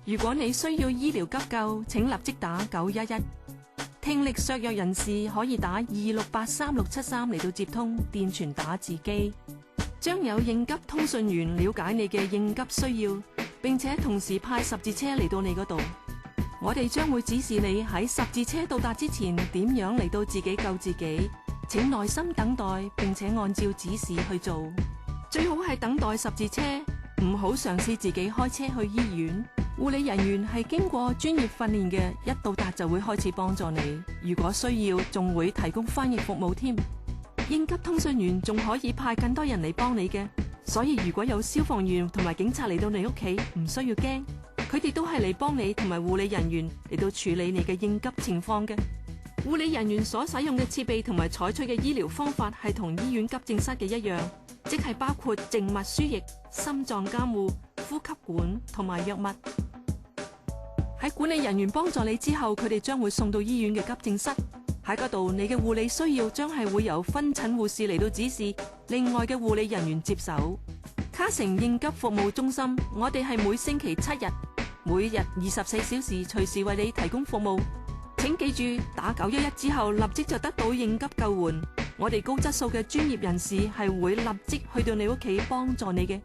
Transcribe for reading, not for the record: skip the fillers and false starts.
如果你需要醫療急救，請立即打911。聽力削弱人士可以打2683673嚟到接通電傳打字機。將有應急通訊員了解你嘅應急需要，並且同時派十字車嚟到你嗰度。我哋將會指示你喺十字車到達之前點樣嚟到自己救自己。請耐心等待，並且按照指示去做。最好係等待十字車，唔好嘗試自己開車去醫院。護理人員係經過專業訓練嘅，一到達就會開始幫助你。如果需要，仲會提供翻譯服務添。應急通訊員仲可以派更多人嚟幫你嘅，所以如果有消防員同埋警察嚟到你屋企，唔需要驚，佢哋都係嚟幫你同埋護理人員嚟到處理你嘅應急情況嘅。護理人員所使用嘅設備同埋採取嘅醫療方法係同醫院急症室嘅一樣，即係包括靜脈輸液、心臟監護、呼吸管同埋藥物。喺管理人員幫助你之後，佢哋將會送到醫院嘅急症室。喺嗰度，你嘅護理需要將係會由分診護士嚟到指示，另外嘅護理人員接手。卡城應急服務中心，我哋係每星期7日，每日24小時隨時為你提供服務。請記住，打911之後立即就得到應急救援。我哋高質素嘅專業人士係會立即去到你屋企幫助你嘅。